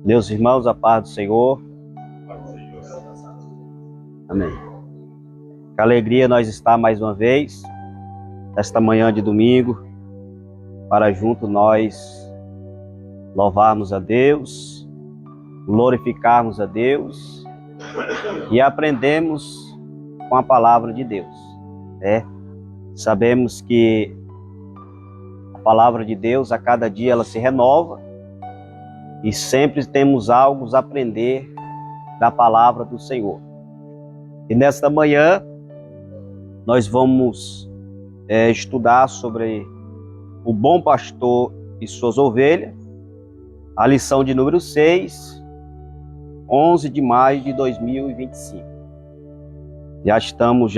Meus irmãos, a paz do Senhor. Amém. Que alegria nós estar mais uma vez, esta manhã de domingo, para junto nós louvarmos a Deus, glorificarmos a Deus e aprendemos com a palavra de Deus. Sabemos que a palavra de Deus, a cada dia ela se renova e sempre temos algo a aprender da palavra do Senhor. E nesta manhã nós vamos estudar sobre o bom pastor e suas ovelhas, a lição de número 6, 11 de maio de 2025. Já estamos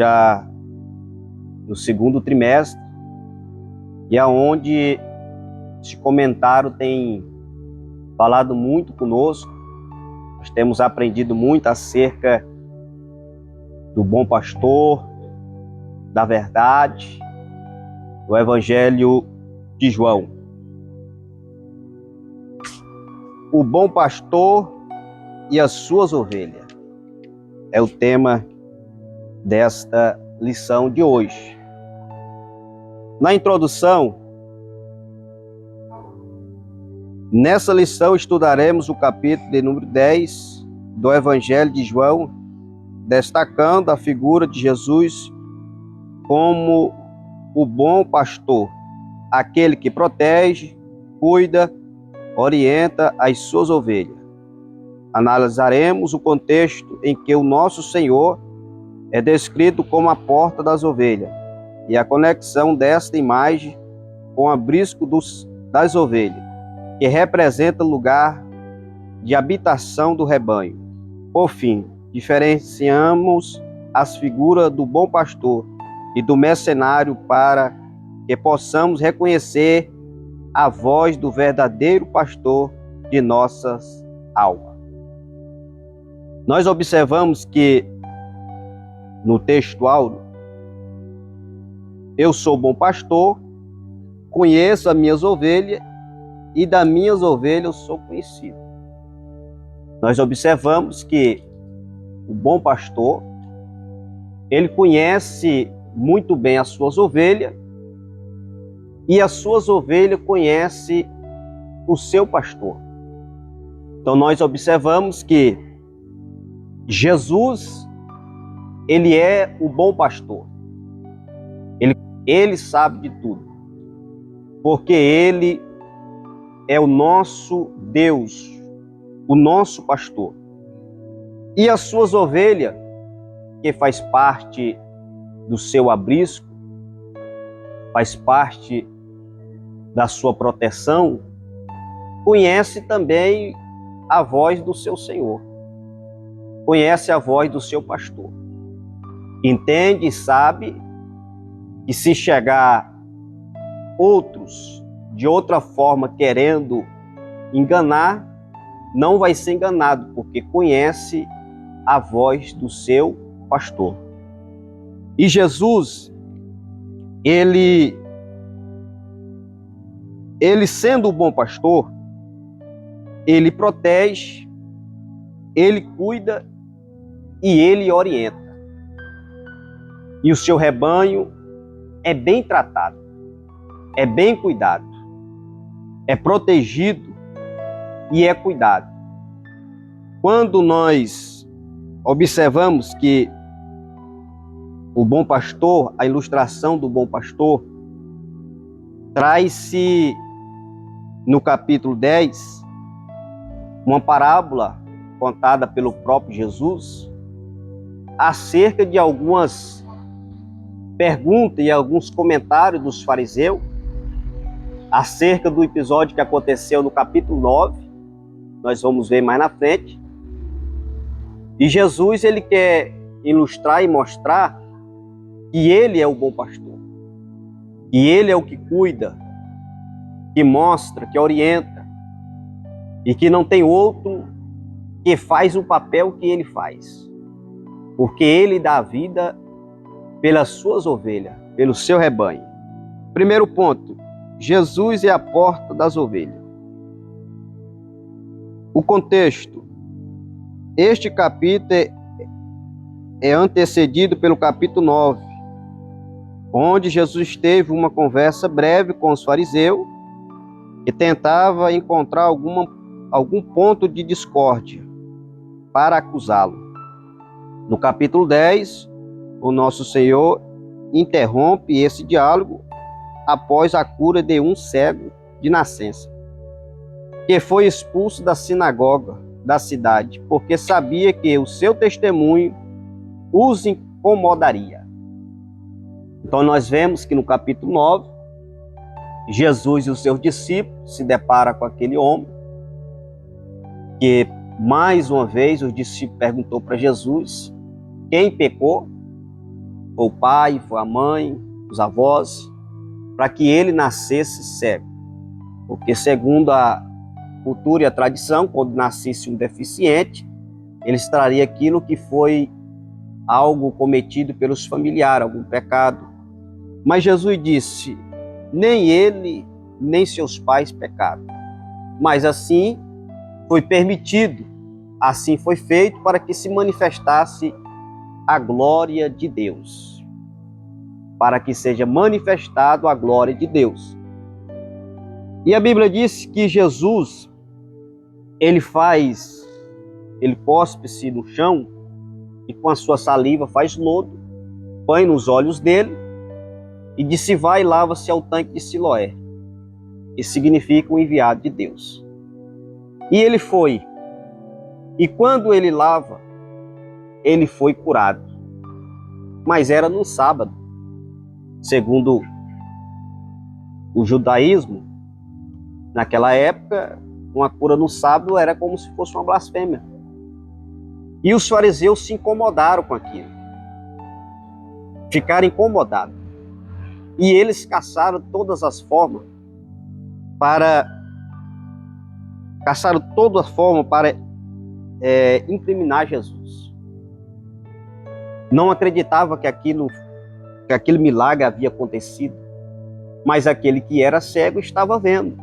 no segundo trimestre, e aonde esse comentário tem falado muito conosco. Nós temos aprendido muito acerca do bom pastor, da verdade, do Evangelho de João. O bom pastor e as suas ovelhas é o tema desta lição de hoje. Na introdução, nessa lição estudaremos o capítulo de número 10 do Evangelho de João, destacando a figura de Jesus como o bom pastor, aquele que protege, cuida, orienta as suas ovelhas. Analisaremos o contexto em que o nosso Senhor é descrito como a porta das ovelhas e a conexão desta imagem com o aprisco das ovelhas, que representa o lugar de habitação do rebanho. Por fim, diferenciamos as figuras do bom pastor e do mercenário para que possamos reconhecer a voz do verdadeiro pastor de nossas almas. Nós observamos que no texto áureo, eu sou bom pastor, conheço as minhas ovelhas e das minhas ovelhas eu sou conhecido. Nós observamos que o bom pastor, ele conhece muito bem as suas ovelhas e as suas ovelhas conhecem o seu pastor. Então nós observamos que Jesus, ele é o bom pastor. Ele sabe de tudo, porque ele é o nosso Deus, o nosso pastor. E as suas ovelhas, que faz parte do seu aprisco, faz parte da sua proteção, conhece também a voz do seu Senhor, conhece a voz do seu pastor, entende e sabe que se chegar outros de outra forma querendo enganar, não vai ser enganado, porque conhece a voz do seu pastor. E Jesus, ele sendo o bom pastor, ele protege, ele cuida e ele orienta. E o seu rebanho é bem tratado, é bem cuidado, é protegido e é cuidado. Quando nós observamos que o bom pastor, a ilustração do bom pastor, traz-se no capítulo 10, uma parábola contada pelo próprio Jesus, acerca de algumas perguntas e alguns comentários dos fariseus, acerca do episódio que aconteceu no capítulo 9, nós vamos ver mais na frente. E Jesus, ele quer ilustrar e mostrar que ele é o bom pastor, e ele é o que cuida, que mostra, que orienta, e que não tem outro que faz o papel que ele faz, porque ele dá a vida pelas suas ovelhas, pelo seu rebanho. Primeiro ponto, Jesus é a porta das ovelhas. O contexto. Este capítulo é antecedido pelo capítulo 9, onde Jesus teve uma conversa breve com os fariseus e tentava encontrar algum ponto de discórdia para acusá-lo. No capítulo 10, o nosso Senhor interrompe esse diálogo após a cura de um cego de nascença, que foi expulso da sinagoga da cidade, porque sabia que o seu testemunho os incomodaria. Então nós vemos que no capítulo 9, Jesus e os seus discípulos se deparam com aquele homem, que mais uma vez os discípulos perguntou para Jesus quem pecou, foi o pai, foi a mãe, os avós, para que ele nascesse cego. Porque segundo a cultura e a tradição, quando nascesse um deficiente, eles trariam aquilo que foi algo cometido pelos familiares, algum pecado. Mas Jesus disse, nem ele, nem seus pais pecaram. Mas assim foi permitido, assim foi feito para que se manifestasse a glória de Deus. Para que seja manifestado a glória de Deus. E a Bíblia diz que Jesus, ele cospe-se no chão e com a sua saliva faz lodo, põe nos olhos dele e disse, vai e lava-se ao tanque de Siloé. Que significa o enviado de Deus. E ele foi. E quando ele lava, ele foi curado. Mas era no sábado. Segundo o judaísmo, naquela época, uma cura no sábado era como se fosse uma blasfêmia. E os fariseus se incomodaram com aquilo. Ficaram incomodados. E eles caçaram todas as formas para incriminar Jesus. Não acreditava que aquele milagre havia acontecido, mas aquele que era cego estava vendo.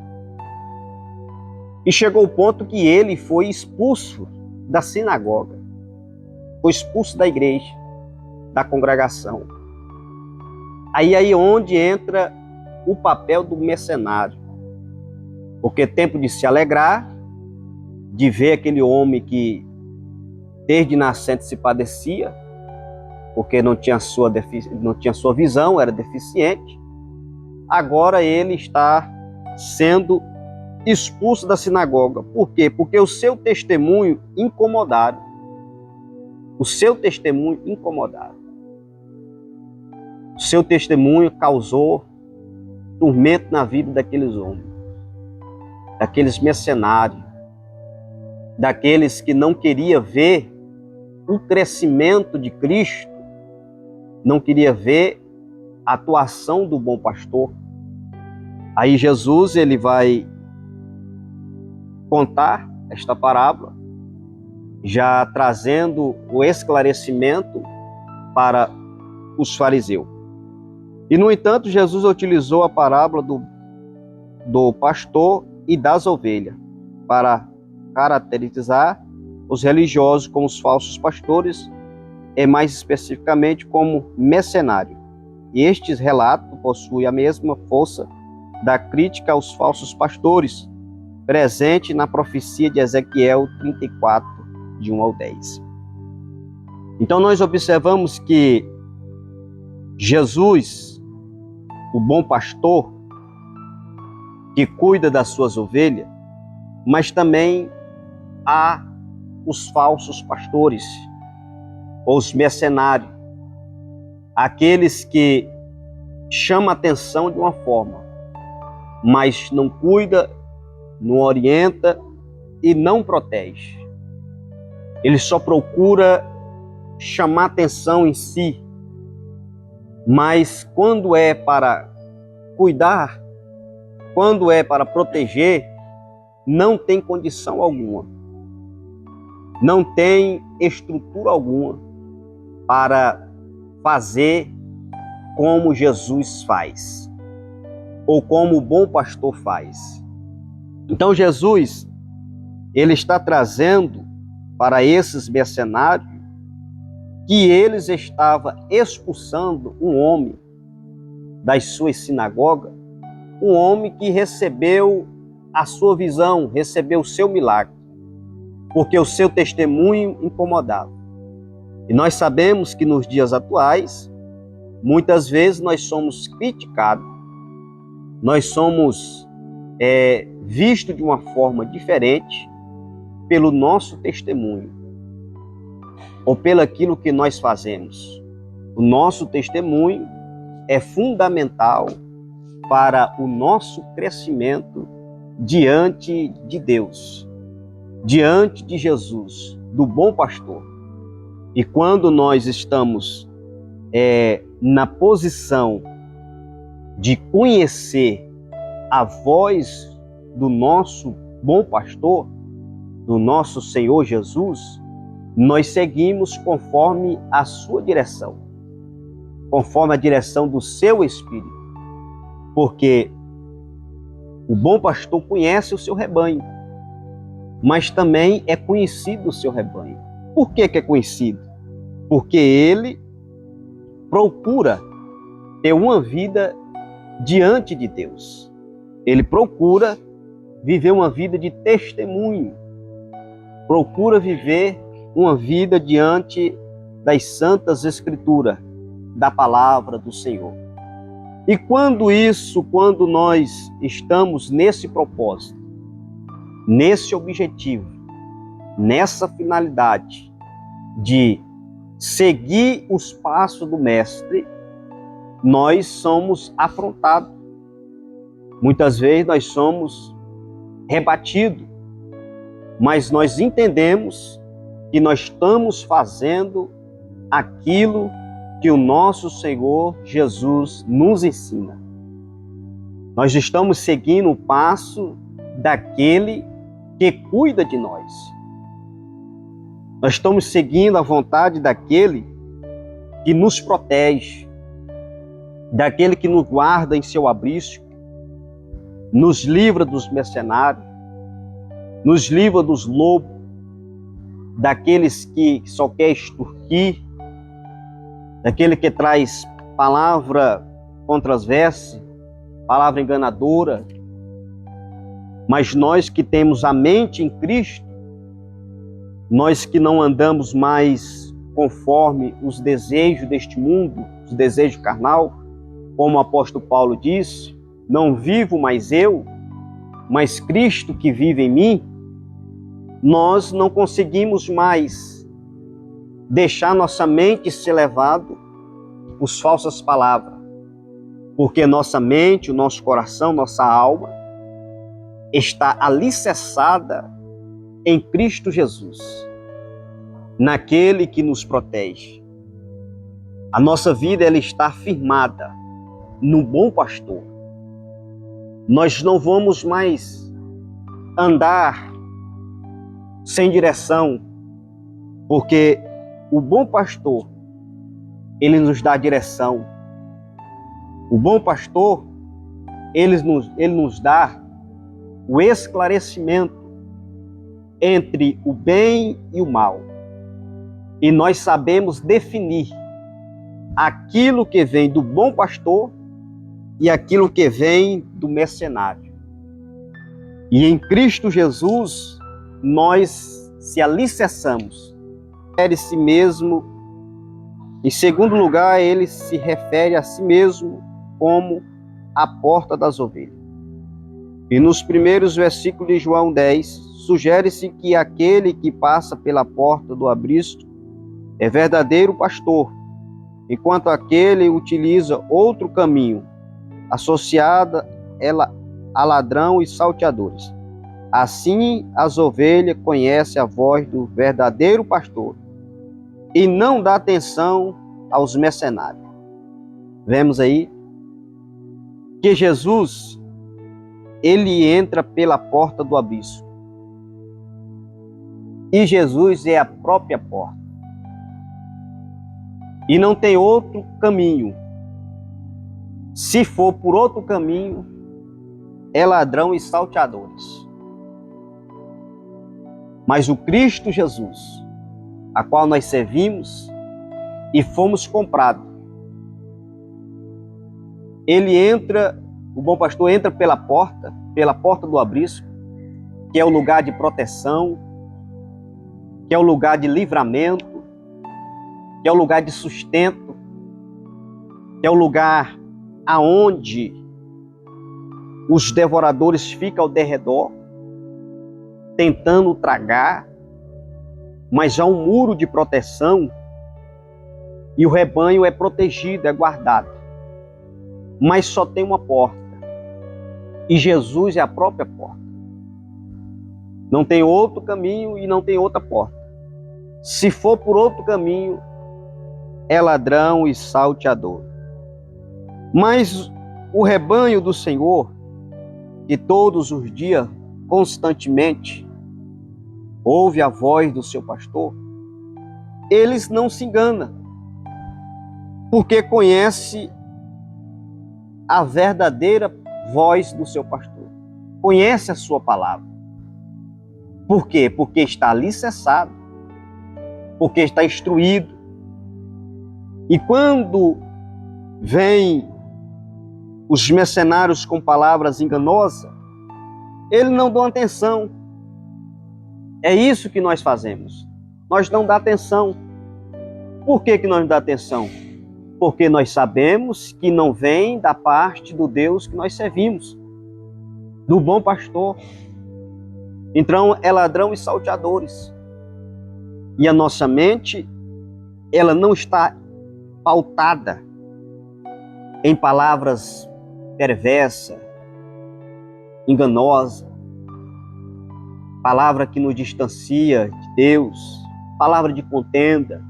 E chegou o ponto que ele foi expulso da sinagoga, foi expulso da igreja, da congregação. Aí onde entra o papel do mercenário. Porque tempo de se alegrar, de ver aquele homem que desde nascente se padecia, porque não tinha sua visão, era deficiente. Agora ele está sendo expulso da sinagoga. Por quê? Porque o seu testemunho incomodaram. O seu testemunho incomodaram. O seu testemunho causou tormento na vida daqueles homens, daqueles mercenários, daqueles que não queriam ver o crescimento de Cristo, não queria ver a atuação do bom pastor. Aí Jesus, ele vai contar esta parábola, já trazendo o esclarecimento para os fariseus. E, no entanto, Jesus utilizou a parábola do pastor e das ovelhas para caracterizar os religiosos como os falsos pastores e, mais especificamente, como mercenário. E estes relatos possuem a mesma força da crítica aos falsos pastores, presente na profecia de Ezequiel 34, de 1 ao 10. Então nós observamos que Jesus, o bom pastor, que cuida das suas ovelhas, mas também há os falsos pastores, ou os mercenários, aqueles que chamam a atenção de uma forma, mas não cuida, não orienta e não protege. Ele só procura chamar atenção em si, mas quando é para cuidar, quando é para proteger, não tem condição alguma, não tem estrutura alguma para fazer como Jesus faz, ou como o bom pastor faz. Então Jesus, ele está trazendo para esses mercenários que eles estavam expulsando um homem das suas sinagogas, um homem que recebeu a sua visão, recebeu o seu milagre, porque o seu testemunho incomodava. E nós sabemos que nos dias atuais, muitas vezes nós somos criticados, nós somos vistos de uma forma diferente pelo nosso testemunho, ou pelo aquilo que nós fazemos. O nosso testemunho é fundamental para o nosso crescimento diante de Deus, diante de Jesus, do bom pastor. E quando nós estamos na posição de conhecer a voz do nosso bom pastor, do nosso Senhor Jesus, nós seguimos conforme a sua direção, conforme a direção do seu Espírito, porque o bom pastor conhece o seu rebanho, mas também é conhecido o seu rebanho. Por que é conhecido? Porque ele procura ter uma vida diante de Deus. Ele procura viver uma vida de testemunho, procura viver uma vida diante das santas escrituras, da palavra do Senhor. E quando nós estamos nesse propósito, nesse objetivo, nessa finalidade de seguir os passos do Mestre, nós somos afrontados. Muitas vezes nós somos rebatidos, mas nós entendemos que nós estamos fazendo aquilo que o nosso Senhor Jesus nos ensina. Nós estamos seguindo o passo daquele que cuida de nós. Nós estamos seguindo a vontade daquele que nos protege, daquele que nos guarda em seu abrisco, nos livra dos mercenários, nos livra dos lobos, daqueles que só quer extorquir, daquele que traz palavra contra as vestes, palavra enganadora. Mas nós que temos a mente em Cristo, nós que não andamos mais conforme os desejos deste mundo, os desejos carnal, como o apóstolo Paulo disse, não vivo mais eu, mas Cristo que vive em mim, nós não conseguimos mais deixar nossa mente ser levada por falsas palavras, porque nossa mente, o nosso coração, nossa alma está alicerçada em Cristo Jesus, naquele que nos protege. A nossa vida ela está firmada no bom pastor. Nós não vamos mais andar sem direção, porque o bom pastor, ele nos dá direção. O bom pastor, ele nos dá o esclarecimento entre o bem e o mal. E nós sabemos definir aquilo que vem do bom pastor e aquilo que vem do mercenário. E em Cristo Jesus, nós se alicerçamos. Ele si mesmo, em segundo lugar, ele se refere a si mesmo como a porta das ovelhas. E nos primeiros versículos de João 10, sugere-se que aquele que passa pela porta do abrisco é verdadeiro pastor, enquanto aquele utiliza outro caminho, associado a ladrão e salteadores. Assim, as ovelhas conhecem a voz do verdadeiro pastor e não dá atenção aos mercenários. Vemos aí que Jesus, ele entra pela porta do abismo. E Jesus é a própria porta. E não tem outro caminho. Se for por outro caminho, é ladrão e salteadores. mas o Cristo Jesus, a qual nós servimos e fomos comprados. Ele entra, o bom pastor entra pela porta do aprisco, que é o lugar de proteção, que é o lugar de livramento, que é o lugar de sustento, que é o lugar aonde os devoradores ficam ao derredor, tentando tragar, mas há um muro de proteção e o rebanho é protegido, é guardado. Mas só tem uma porta, e Jesus é a própria porta. Não tem outro caminho e não tem outra porta. Se for por outro caminho, é ladrão e salteador. Mas o rebanho do Senhor, que todos os dias, constantemente, ouve a voz do seu pastor, eles não se enganam, porque conhece a verdadeira voz do seu pastor, conhece a sua palavra. Por quê? Porque está alicerçado, porque está instruído. E quando vem os mercenários com palavras enganosas, ele não dá atenção. É isso que nós fazemos. Nós não dá atenção. Por que nós não dá atenção? Porque nós sabemos que não vem da parte do Deus que nós servimos, do bom pastor. Então é ladrão e salteadores. E a nossa mente, ela não está pautada em palavras perversas, enganosas, palavra que nos distancia de Deus, palavra de contenda,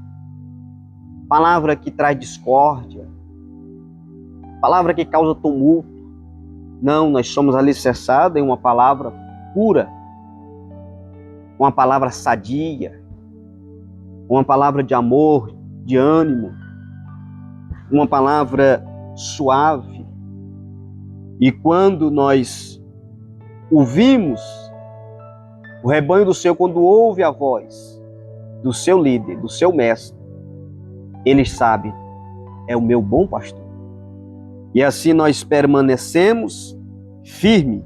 palavra que traz discórdia, palavra que causa tumulto. Não, nós somos alicerçados em uma palavra pura, uma palavra sadia, uma palavra de amor, de ânimo, uma palavra suave. E quando nós ouvimos, o rebanho do Senhor, quando ouve a voz do seu líder, do seu mestre, ele sabe, é o meu bom pastor. E assim nós permanecemos firme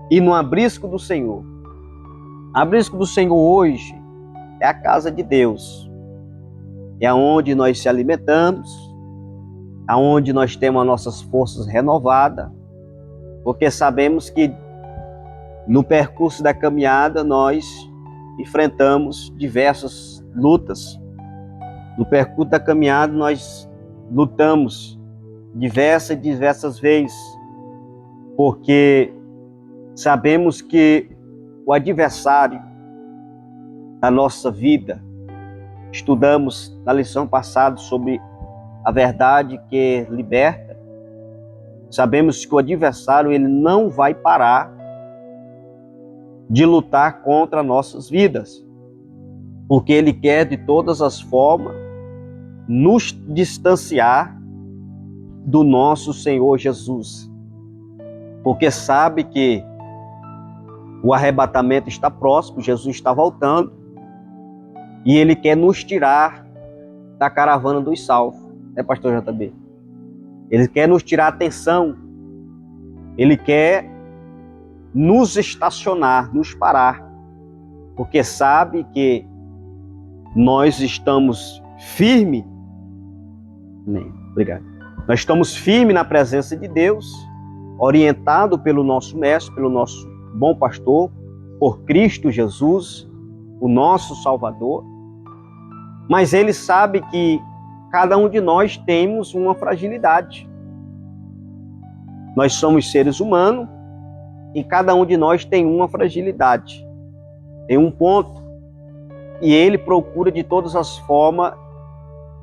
e no aprisco do Senhor. O aprisco do Senhor hoje é a casa de Deus. É onde nós se alimentamos, aonde nós temos as nossas forças renovadas, porque sabemos que no percurso da caminhada nós enfrentamos diversas lutas. No percurso da caminhada nós lutamos diversas vezes, porque sabemos que o adversário da nossa vida, estudamos na lição passada sobre a verdade que liberta, sabemos que o adversário ele não vai parar de lutar contra nossas vidas, porque ele quer de todas as formas nos distanciar do nosso Senhor Jesus, porque sabe que o arrebatamento está próximo, Jesus está voltando, e ele quer nos tirar da caravana dos salvos, né, pastor JB? Ele quer nos tirar a atenção, ele quer nos estacionar, nos parar, porque sabe que nós estamos firmes. Amém. Obrigado. Nós estamos firmes na presença de Deus, orientado pelo nosso mestre, pelo nosso bom pastor, por Cristo Jesus, o nosso Salvador. Mas ele sabe que cada um de nós temos uma fragilidade. Nós somos seres humanos e cada um de nós tem uma fragilidade, tem um ponto. E ele procura de todas as formas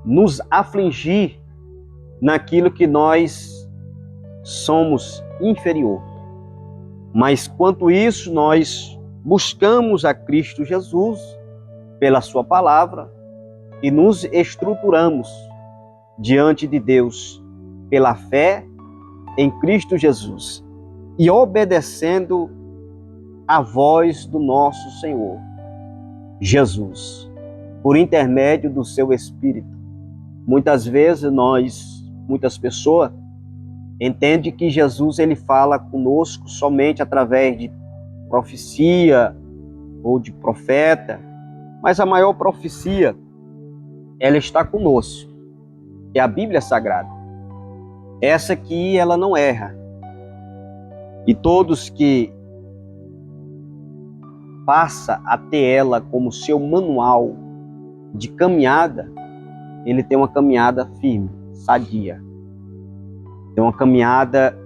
nos afligir naquilo que nós somos inferior. Mas quanto isso, nós buscamos a Cristo Jesus pela sua palavra e nos estruturamos diante de Deus pela fé em Cristo Jesus e obedecendo a voz do nosso Senhor. Jesus, por intermédio do seu Espírito. Muitas vezes muitas pessoas entendem que Jesus ele fala conosco somente através de profecia ou de profeta, mas a maior profecia, ela está conosco, é a Bíblia Sagrada. Essa aqui, ela não erra. E todos que passa a ter ela como seu manual de caminhada, ele tem uma caminhada firme, sadia. Tem uma caminhada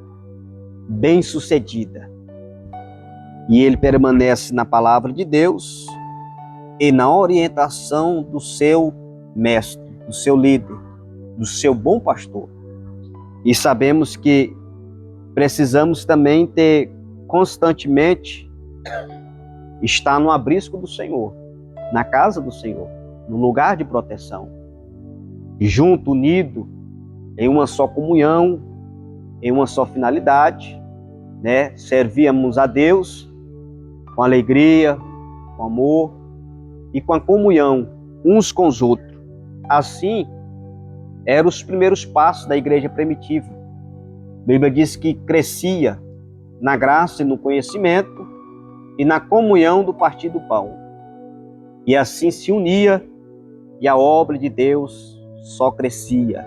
bem sucedida. E ele permanece na palavra de Deus e na orientação do seu mestre, do seu líder, do seu bom pastor. E sabemos que precisamos também ter constantemente estar no abrisco do Senhor, na casa do Senhor, no lugar de proteção, junto, unido, em uma só comunhão, em uma só finalidade, né? Servíamos a Deus com alegria, com amor e com a comunhão uns com os outros. Assim, eram os primeiros passos da igreja primitiva. A Bíblia diz que crescia na graça e no conhecimento e na comunhão do partir do pão. E assim se unia e a obra de Deus só crescia.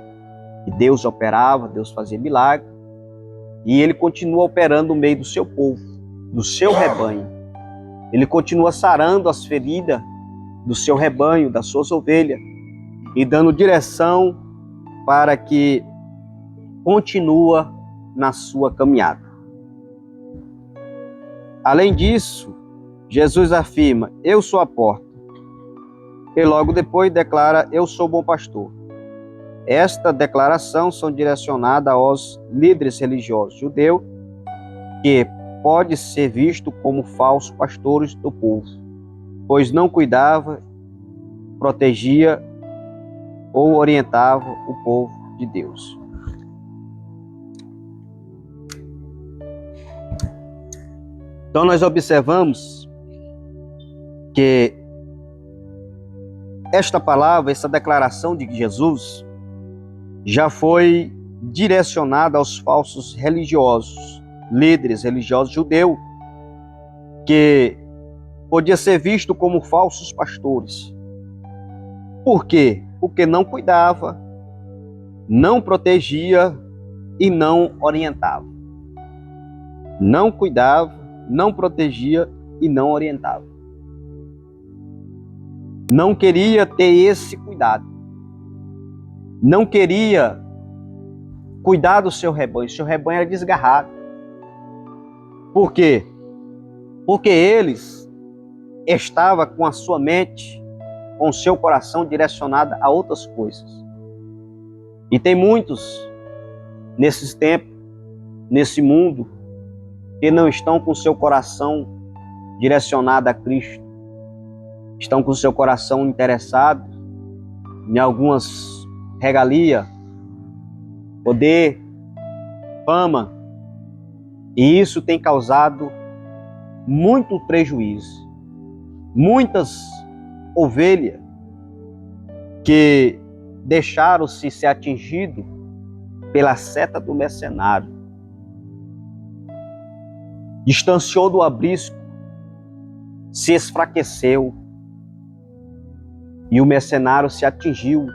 E Deus operava, Deus fazia milagre. E Ele continua operando no meio do seu povo, do seu rebanho. Ele continua sarando as feridas do seu rebanho, das suas ovelhas, e dando direção para que continua na sua caminhada. Além disso, Jesus afirma, eu sou a porta. E logo depois declara, eu sou o bom pastor. Esta declaração são direcionadas aos líderes religiosos judeus, que pode ser visto como falsos pastores do povo, pois não cuidava, protegia ou orientava o povo de Deus. Então nós observamos que esta palavra, essa declaração de Jesus já foi direcionada aos falsos religiosos, líderes religiosos judeus, que podia ser visto como falsos pastores. Por quê? Porque não cuidava, não protegia e não orientava. Não cuidava, não protegia e não orientava. Não queria ter esse cuidado. Não queria cuidar do seu rebanho. Seu rebanho era desgarrado. Por quê? Porque eles estavam com a sua mente, com o seu coração direcionado a outras coisas. E tem muitos nesses tempos, nesse mundo, que não estão com o seu coração direcionado a Cristo. Estão com o seu coração interessado em algumas regalias, poder, fama. E isso tem causado muito prejuízo. Muitas ovelhas que deixaram-se ser atingidas pela seta do mercenário, distanciou do abrisco, se esfraqueceu, e o mercenário se atingiu,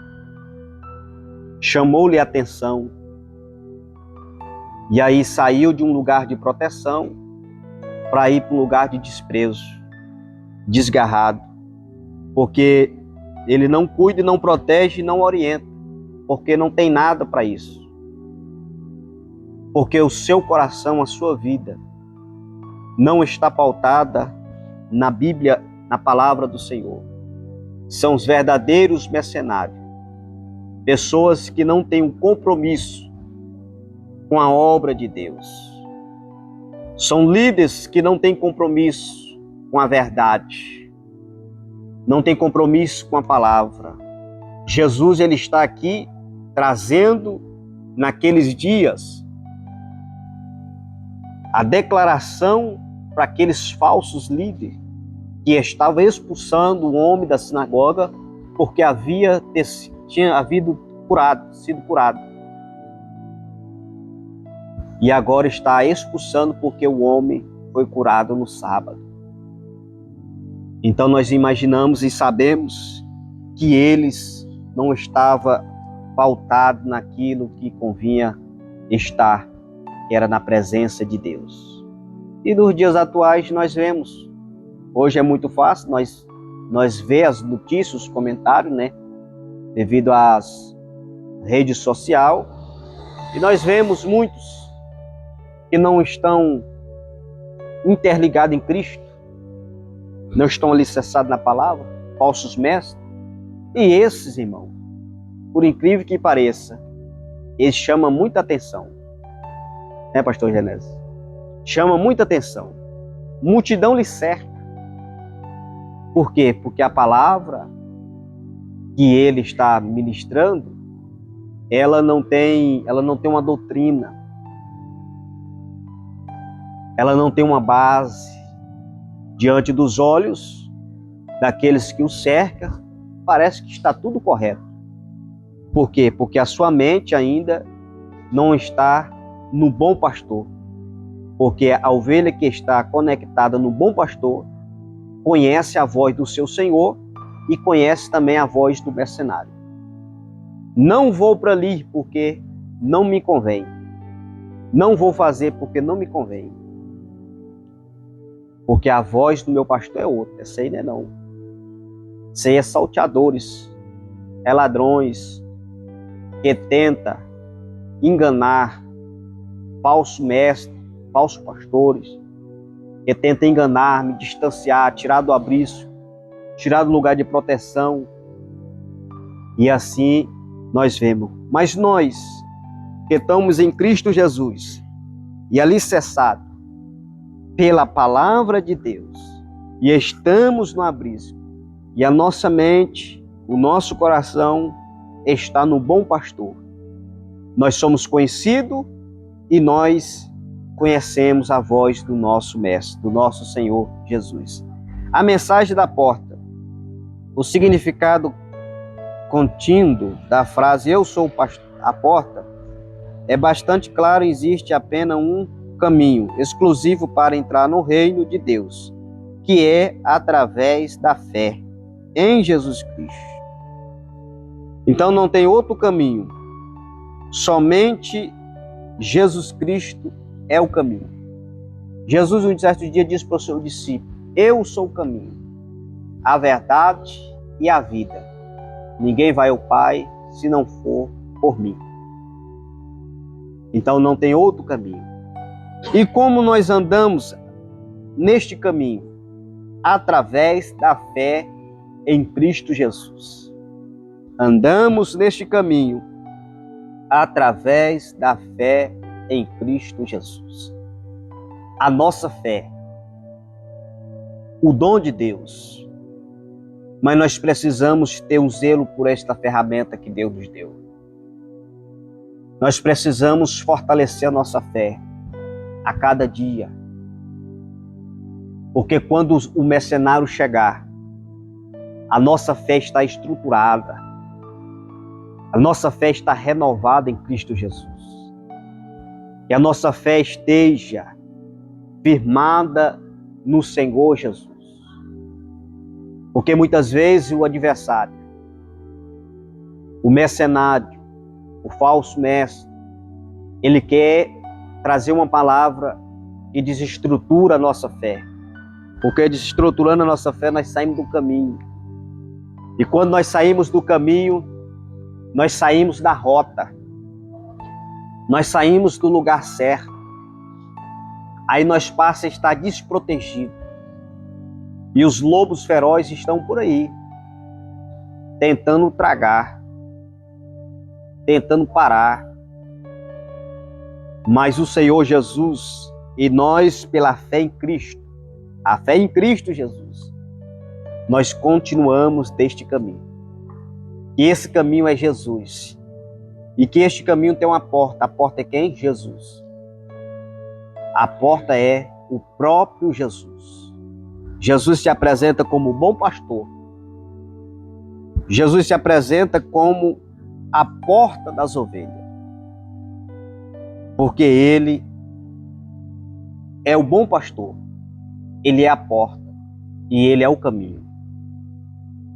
chamou-lhe a atenção, e aí saiu de um lugar de proteção para ir para um lugar de desprezo, desgarrado, porque ele não cuida, não protege, não orienta, porque não tem nada para isso. Porque o seu coração, a sua vida, não está pautada na Bíblia, na palavra do Senhor. São os verdadeiros mercenários, pessoas que não têm um compromisso com a obra de Deus. São líderes que não têm compromisso com a verdade, não têm compromisso com a palavra. Jesus, ele está aqui trazendo naqueles dias a declaração para aqueles falsos líderes que estava expulsando o homem da sinagoga porque tinha sido curado. E agora está expulsando porque o homem foi curado no sábado. Então nós imaginamos e sabemos que eles não estavam pautados naquilo que convinha estar, que era na presença de Deus. E nos dias atuais nós vemos, hoje é muito fácil, nós vemos as notícias, os comentários, né? Devido às redes sociais, e nós vemos muitos que não estão interligados em Cristo, não estão alicerçados na palavra, falsos mestres. E esses, irmão, por incrível que pareça, eles chamam muita atenção. Né, pastor Genésio? Chama muita atenção. Multidão lhe cerca. Por quê? Porque a palavra que ele está ministrando, ela não tem uma doutrina. Ela não tem uma base diante dos olhos daqueles que o cercam. Parece que está tudo correto. Por quê? Porque a sua mente ainda não está no bom pastor. Porque a ovelha que está conectada no bom pastor conhece a voz do seu Senhor e conhece também a voz do mercenário. Não vou para ali porque não me convém. Não vou fazer porque não me convém. Porque a voz do meu pastor é outra. Essa aí não é não. Essa aí é salteadores, é ladrões, que tenta enganar, falso mestre, falsos pastores, que tenta enganar, me distanciar, tirar do abriço, tirar do lugar de proteção. E assim nós vemos. Mas nós, que estamos em Cristo Jesus, e alicerçados pela palavra de Deus, e estamos no abriço, e a nossa mente, o nosso coração está no bom pastor. Nós somos conhecidos e nós conhecemos a voz do nosso Mestre, do nosso Senhor Jesus. A mensagem da porta, o significado contínuo da frase "eu sou a porta" é bastante claro. Existe apenas um caminho exclusivo para entrar no reino de Deus, que é através da fé em Jesus Cristo. Então não tem outro caminho. Somente Jesus Cristo é o caminho. Jesus, um certo dia, disse para o seu discípulo: eu sou o caminho, a verdade e a vida. Ninguém vai ao Pai se não for por mim. Então não tem outro caminho. E como nós andamos neste caminho? Através da fé em Cristo Jesus. Andamos neste caminho através da fé em Cristo Jesus. A nossa fé, o dom de Deus. Mas nós precisamos ter um zelo por esta ferramenta que Deus nos deu. Nós precisamos fortalecer a nossa fé a cada dia. Porque quando o mercenário chegar, a nossa fé está estruturada. A nossa fé está renovada em Cristo Jesus. Que a nossa fé esteja firmada no Senhor Jesus. Porque muitas vezes o adversário, o mercenário, o falso mestre, ele quer trazer uma palavra que desestrutura a nossa fé. Porque desestruturando a nossa fé, nós saímos do caminho. E quando nós saímos do caminho, nós saímos da rota. Nós saímos do lugar certo. Aí nós passamos a estar desprotegidos. E os lobos ferozes estão por aí, tentando tragar, tentando parar. Mas o Senhor Jesus e nós, pela fé em Cristo, a fé em Cristo Jesus, nós continuamos deste caminho. E esse caminho é Jesus. E que este caminho tem uma porta. A porta é quem? Jesus. A porta é o próprio Jesus. Jesus se apresenta como bom pastor. Jesus se apresenta como a porta das ovelhas. Porque ele é o bom pastor. Ele é a porta e ele é o caminho.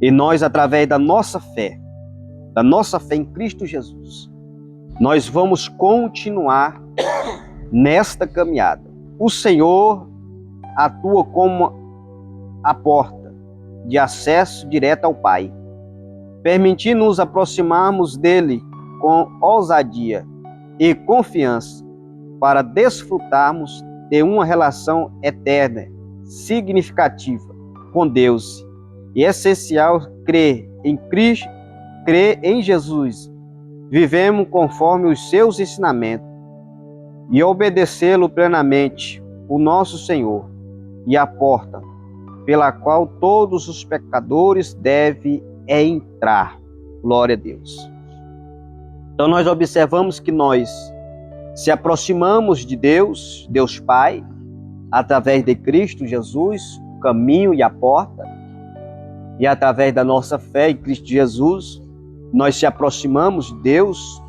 E nós, através da nossa fé em Cristo Jesus, nós vamos continuar nesta caminhada. O Senhor atua como a porta de acesso direto ao Pai, permitindo nos aproximarmos dele com ousadia e confiança para desfrutarmos de uma relação eterna, significativa com Deus. E é essencial crer em Cristo, crer em Jesus, vivemos conforme os seus ensinamentos e obedecê-lo plenamente, o nosso Senhor, e a porta pela qual todos os pecadores devem entrar. Glória a Deus. Então nós observamos que nós se aproximamos de Deus, Deus Pai, através de Cristo Jesus, o caminho e a porta, e através da nossa fé em Cristo Jesus, nós se aproximamos de Deus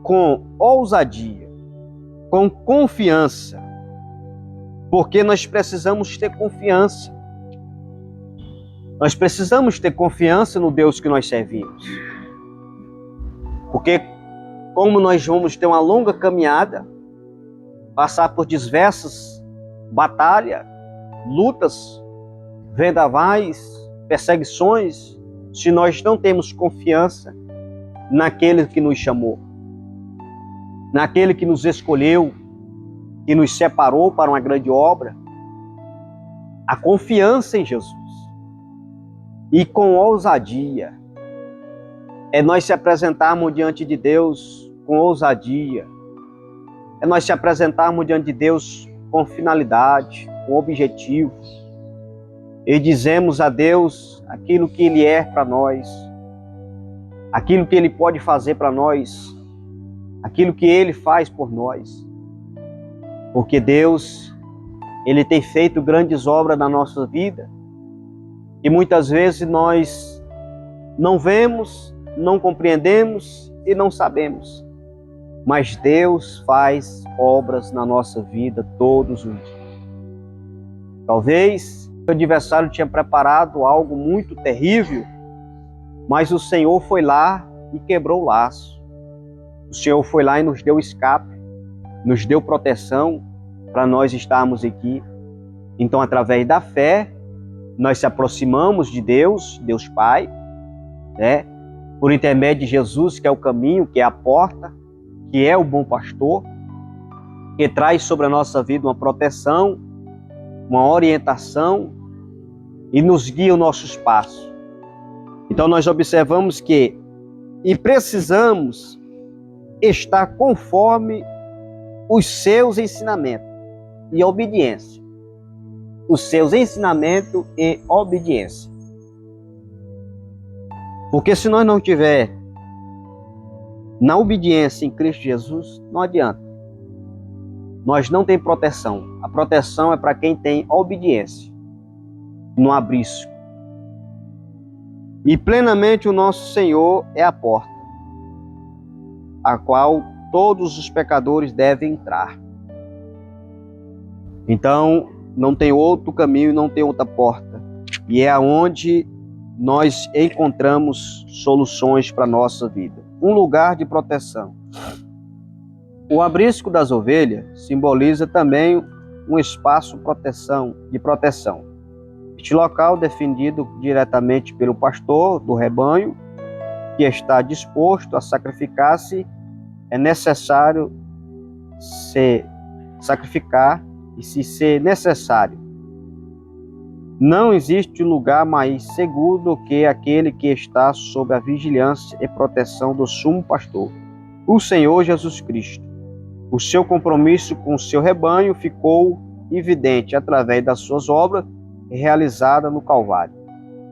com ousadia, com confiança, porque nós precisamos ter confiança. Nós precisamos ter confiança no Deus que nós servimos. Porque como nós vamos ter uma longa caminhada, passar por diversas batalhas, lutas, vendavais, perseguições, se nós não temos confiança naquele que nos chamou, naquele que nos escolheu, que nos separou para uma grande obra, a confiança em Jesus. E com ousadia, é nós se apresentarmos diante de Deus com ousadia, é nós se apresentarmos diante de Deus com finalidade, com objetivo, e dizemos a Deus aquilo que Ele é para nós, aquilo que Ele pode fazer para nós, aquilo que Ele faz por nós. Porque Deus, Ele tem feito grandes obras na nossa vida, e muitas vezes nós não vemos, não compreendemos e não sabemos. Mas Deus faz obras na nossa vida todos os dias. Talvez o adversário tinha preparado algo muito terrível, mas o Senhor foi lá e quebrou o laço. O Senhor foi lá e nos deu escape, nos deu proteção para nós estarmos aqui. Então, através da fé, nós se aproximamos de Deus, Deus Pai, né? Por intermédio de Jesus, que é o caminho, que é a porta, que é o bom pastor, que traz sobre a nossa vida uma proteção, uma orientação e nos guia os nossos passos. Então nós observamos que precisamos estar conforme os seus ensinamentos e obediência. Os seus ensinamentos e obediência. Porque se nós não tiver na obediência em Cristo Jesus, não adianta. Nós não temos proteção. A proteção é para quem tem obediência, no abrisco. E plenamente o nosso Senhor é a porta, a qual todos os pecadores devem entrar. Então, não tem outro caminho, não tem outra porta. E é aonde nós encontramos soluções para a nossa vida. Um lugar de proteção. O abrisco das ovelhas simboliza também um espaço de proteção. Este local, defendido diretamente pelo pastor do rebanho, que está disposto a sacrificar-se, é necessário se sacrificar e se ser necessário. Não existe lugar mais seguro do que aquele que está sob a vigilância e proteção do sumo pastor, o Senhor Jesus Cristo. O seu compromisso com o seu rebanho ficou evidente através das suas obras realizadas no Calvário.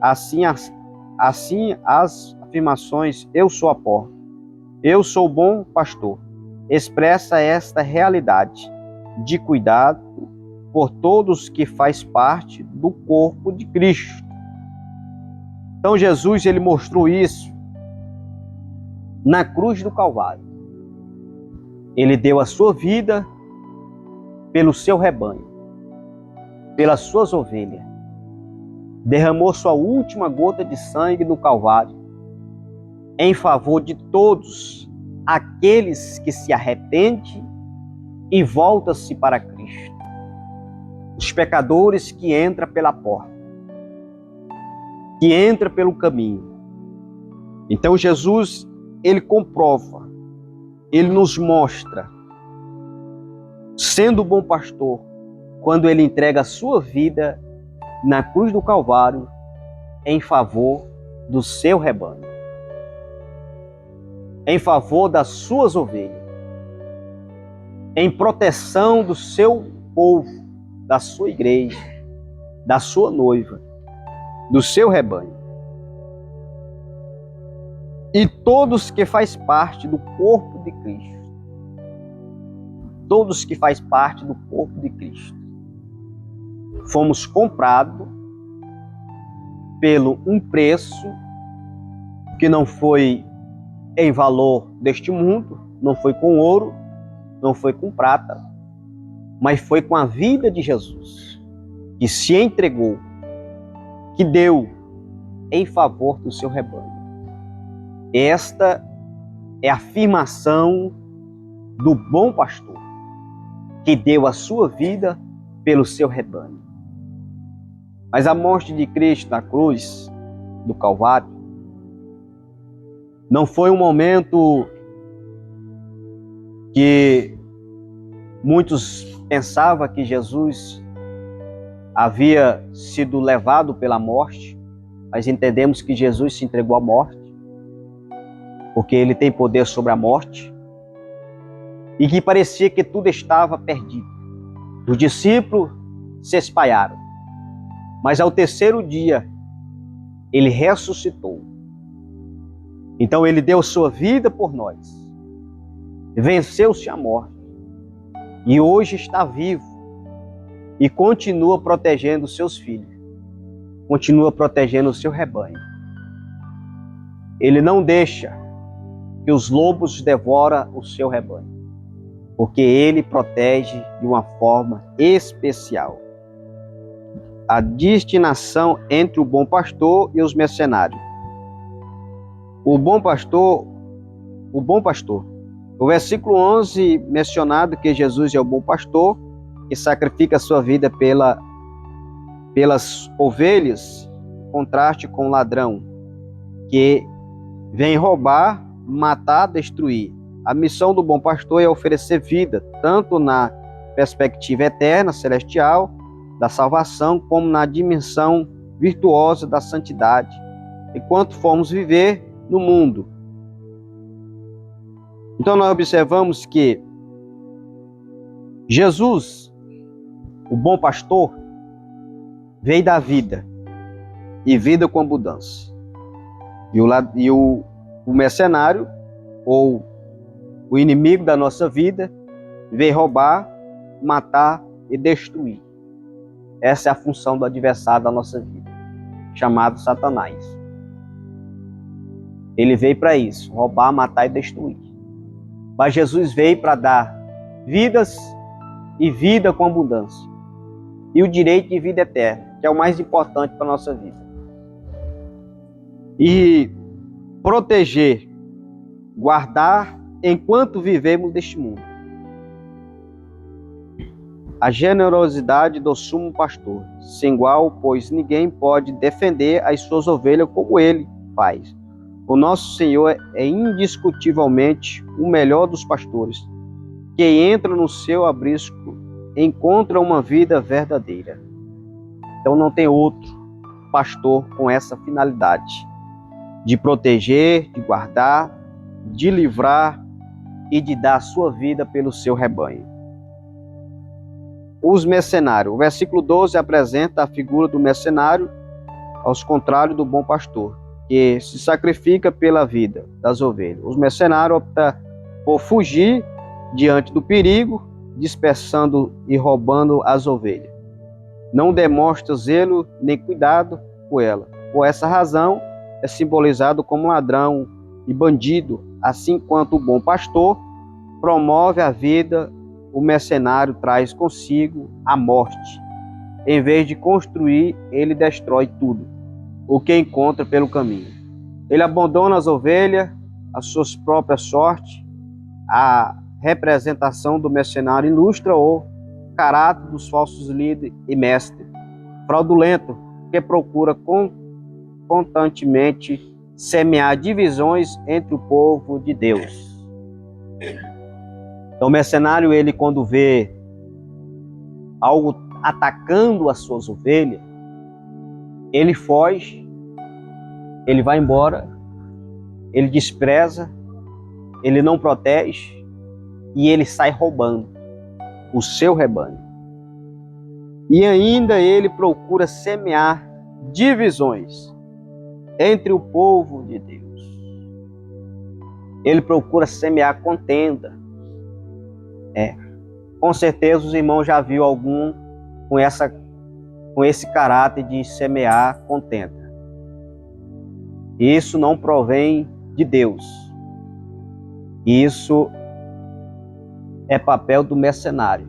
Assim as afirmações "eu sou a porta", "eu sou o bom pastor", expressa esta realidade de cuidado por todos que faz parte do corpo de Cristo. Então Jesus, ele mostrou isso na cruz do Calvário. Ele deu a sua vida pelo seu rebanho, pelas suas ovelhas. Derramou sua última gota de sangue no Calvário em favor de todos aqueles que se arrependem e voltam-se para Cristo. Os pecadores que entram pela porta, que entram pelo caminho. Então Jesus, ele comprova, ele nos mostra, sendo o bom pastor, quando ele entrega a sua vida na cruz do Calvário em favor do seu rebanho, em favor das suas ovelhas, em proteção do seu povo, da sua igreja, da sua noiva, do seu rebanho. E todos que faz parte do corpo de Cristo, todos que faz parte do corpo de Cristo, fomos comprados pelo um preço que não foi em valor deste mundo, não foi com ouro, não foi com prata, mas foi com a vida de Jesus, que se entregou, que deu em favor do seu rebanho. Esta é a afirmação do bom pastor, que deu a sua vida pelo seu rebanho. Mas a morte de Cristo na cruz do Calvário não foi um momento que muitos pensavam que Jesus havia sido levado pela morte, mas entendemos que Jesus se entregou à morte, porque ele tem poder sobre a morte, e que parecia que tudo estava perdido. Os discípulos se espalharam, mas ao terceiro dia, ele ressuscitou. Então ele deu sua vida por nós, venceu-se a morte, e hoje está vivo, e continua protegendo os seus filhos, continua protegendo o seu rebanho. Ele não deixa que os lobos devorem o seu rebanho, porque ele protege de uma forma especial. A destinação entre o bom pastor e os mercenários. O bom pastor. O versículo 11 mencionado que Jesus é o bom pastor, que sacrifica a sua vida pelas ovelhas, em contraste com o ladrão, que vem roubar, matar, destruir. A missão do bom pastor é oferecer vida, tanto na perspectiva eterna, celestial, da salvação, como na dimensão virtuosa da santidade, enquanto formos viver no mundo. Então nós observamos que Jesus, o bom pastor, veio dar vida, e vida com abundância. E o mercenário, ou o inimigo da nossa vida, veio roubar, matar e destruir. Essa é a função do adversário da nossa vida, chamado Satanás. Ele veio para isso, roubar, matar e destruir. Mas Jesus veio para dar vidas e vida com abundância. E o direito de vida eterna, que é o mais importante para a nossa vida. E proteger, guardar enquanto vivemos neste mundo. A generosidade do sumo pastor, sem igual, pois ninguém pode defender as suas ovelhas como ele faz. O nosso Senhor é indiscutivelmente o melhor dos pastores. Quem entra no seu aprisco encontra uma vida verdadeira. Então não tem outro pastor com essa finalidade de proteger, de guardar, de livrar e de dar a sua vida pelo seu rebanho. Os mercenários. O versículo 12 apresenta a figura do mercenário, aos contrários do bom pastor, que se sacrifica pela vida das ovelhas. Os mercenários optam por fugir diante do perigo dispersando e roubando as ovelhas. Não demonstra zelo nem cuidado por ela. Por essa razão, é simbolizado como ladrão e bandido, assim quanto o bom pastor promove a vida, o mercenário traz consigo a morte. Em vez de construir, ele destrói tudo o que encontra pelo caminho. Ele abandona as ovelhas, a sua própria sorte. A representação do mercenário ilustra o caráter dos falsos líderes e mestres, fraudulento, que procura constantemente semear divisões entre o povo de Deus. Então, o mercenário, ele quando vê algo atacando as suas ovelhas, ele foge, ele vai embora, ele despreza, ele não protege e ele sai roubando o seu rebanho. E ainda ele procura semear divisões entre o povo de Deus. Ele procura semear contenda. Com certeza os irmãos já viram algum com esse caráter de semear contenda. Isso não provém de Deus. Isso é papel do mercenário.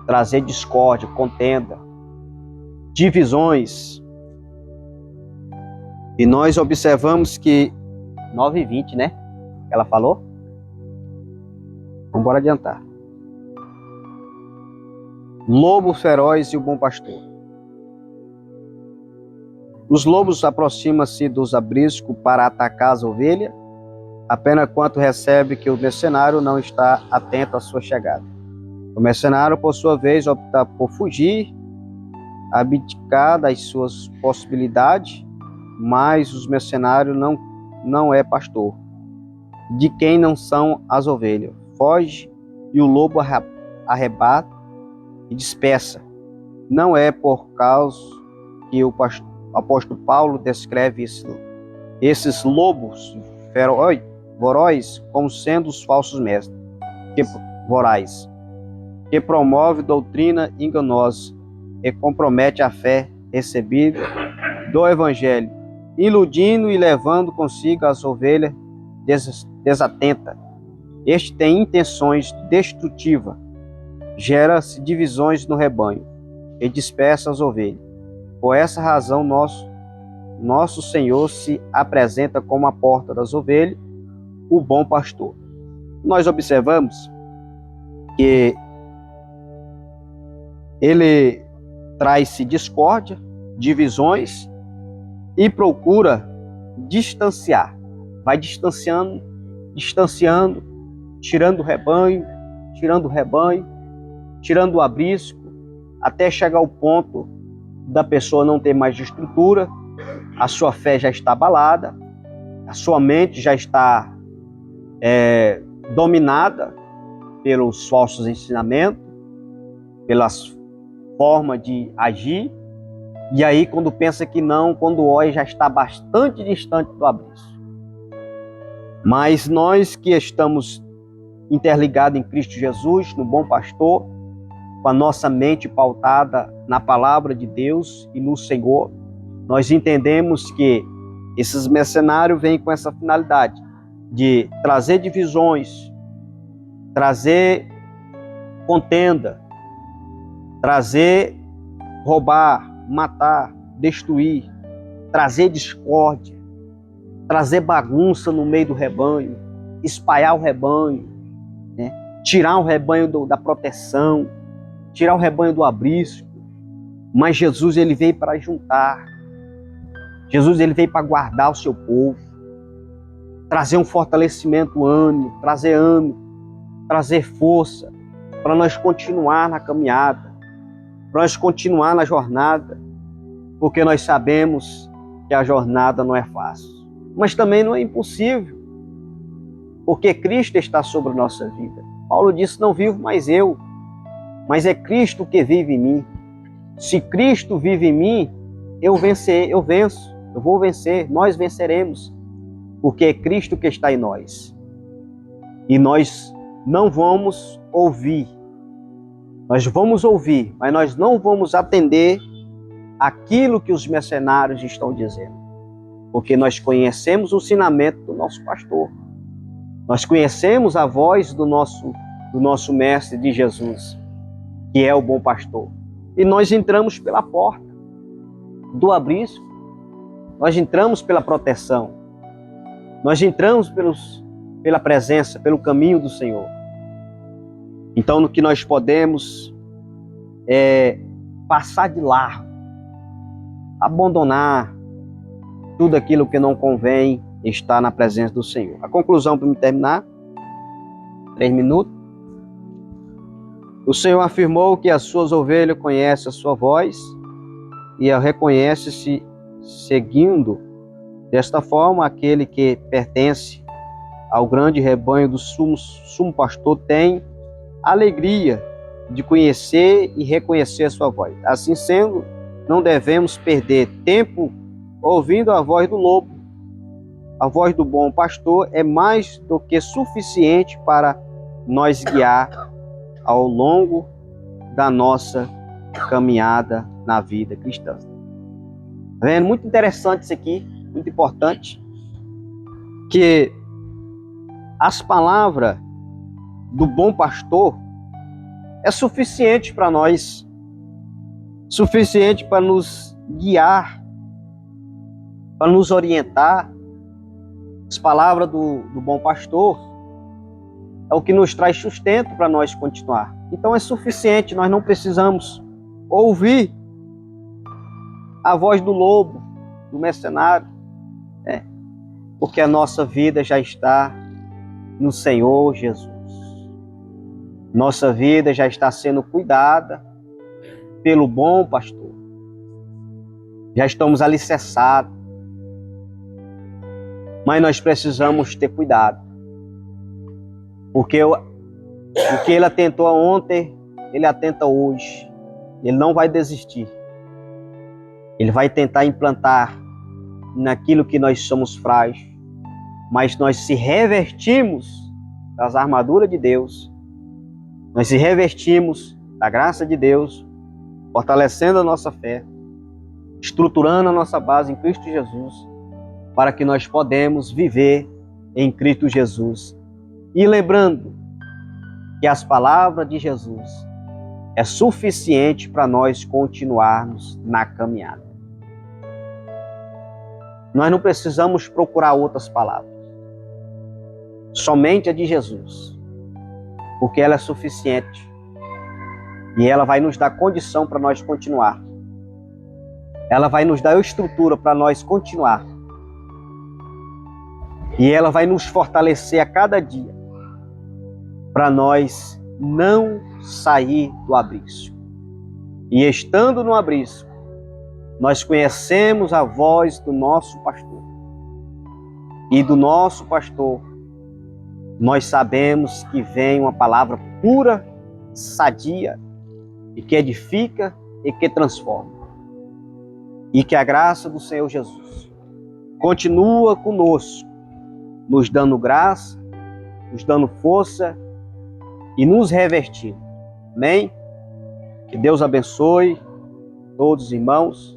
Trazer discórdia, contenda, divisões. E nós observamos que 9:20, né? Ela falou? Vamos adiantar. Lobo feroz e o bom pastor. Os lobos aproximam-se dos apriscos para atacar as ovelhas, apenas quando recebe que o mercenário não está atento à sua chegada. O mercenário, por sua vez, opta por fugir, abdicar das suas possibilidades, mas os mercenários não é pastor, de quem não são as ovelhas. Foge e o lobo arrebata e dispersa. Não é por causa que o apóstolo Paulo descreve esses lobos vorazes como sendo os falsos mestres, vorazes, que promove doutrina enganosa e compromete a fé recebida do Evangelho, iludindo e levando consigo as ovelhas desatentas. Este tem intenções destrutivas, gera-se divisões no rebanho e dispersa as ovelhas. Por essa razão, nosso Senhor se apresenta como a porta das ovelhas, o bom pastor. Nós observamos que ele traz-se discórdia, divisões e procura distanciar. Vai distanciando, tirando o rebanho, tirando o aprisco, até chegar ao ponto da pessoa não ter mais estrutura, a sua fé já está abalada, a sua mente já está dominada pelos falsos ensinamentos, pelas formas de agir, e aí quando pensa que não, quando olha, já está bastante distante do aprisco. Mas nós que estamos interligados em Cristo Jesus, no bom pastor, com a nossa mente pautada na palavra de Deus e no Senhor, nós entendemos que esses mercenários vêm com essa finalidade de trazer divisões, trazer contenda, trazer, roubar, matar, destruir, trazer discórdia, trazer bagunça no meio do rebanho, espalhar o rebanho, né? Tirar o rebanho da proteção, tirar o rebanho do aprisco. Mas Jesus, ele veio para juntar. Jesus, ele veio para guardar o seu povo, trazer um fortalecimento, ânimo, trazer força para nós continuar na caminhada, para nós continuar na jornada, porque nós sabemos que a jornada não é fácil, mas também não é impossível, porque Cristo está sobre a nossa vida. Paulo disse: não vivo mais eu, mas é Cristo que vive em mim. Se Cristo vive em mim, eu vou vencer, nós venceremos, porque é Cristo que está em nós. E nós não vamos ouvir Nós vamos ouvir, mas nós não vamos atender aquilo que os mercenários estão dizendo. Porque nós conhecemos o ensinamento do nosso pastor. Nós conhecemos a voz do nosso mestre de Jesus, que é o bom pastor. E nós entramos pela porta do abrismo. Nós entramos pela proteção. Nós entramos pela presença, pelo caminho do Senhor. Então, no que nós podemos passar de largo, abandonar tudo aquilo que não convém estar na presença do Senhor. A conclusão para me terminar, 3 minutos. O Senhor afirmou que as suas ovelhas conhecem a sua voz e a reconhece-se seguindo. Desta forma, aquele que pertence ao grande rebanho do sumo pastor tem alegria de conhecer e reconhecer a sua voz. Assim sendo, não devemos perder tempo ouvindo a voz do lobo. A voz do bom pastor é mais do que suficiente para nos guiar ao longo da nossa caminhada na vida cristã. Tá vendo? Muito interessante isso aqui, muito importante, que as palavras do bom pastor é suficiente para nós, suficiente para nos guiar, para nos orientar. As palavras do bom pastor é o que nos traz sustento para nós continuar. Então é suficiente, nós não precisamos ouvir a voz do lobo, do mercenário, porque a nossa vida já está no Senhor Jesus. Nossa vida já está sendo cuidada pelo bom pastor. Já estamos alicerçados. Mas nós precisamos ter cuidado. Porque o que ele atentou ontem, ele atenta hoje. Ele não vai desistir. Ele vai tentar implantar naquilo que nós somos frágeis. Mas nós se revestimos das armaduras de Deus. Nós se revestimos da graça de Deus, fortalecendo a nossa fé, estruturando a nossa base em Cristo Jesus, para que nós podemos viver em Cristo Jesus. E lembrando que as palavras de Jesus é suficiente para nós continuarmos na caminhada. Nós não precisamos procurar outras palavras. Somente a de Jesus. Porque ela é suficiente. E ela vai nos dar condição para nós continuar. Ela vai nos dar estrutura para nós continuar. E ela vai nos fortalecer a cada dia para nós não sair do abismo. E estando no abismo, nós conhecemos a voz do nosso pastor. E do nosso pastor, nós sabemos que vem uma palavra pura, sadia, e que edifica e que transforma. E que a graça do Senhor Jesus continua conosco, nos dando graça, nos dando força e nos revestindo. Amém? Que Deus abençoe todos os irmãos.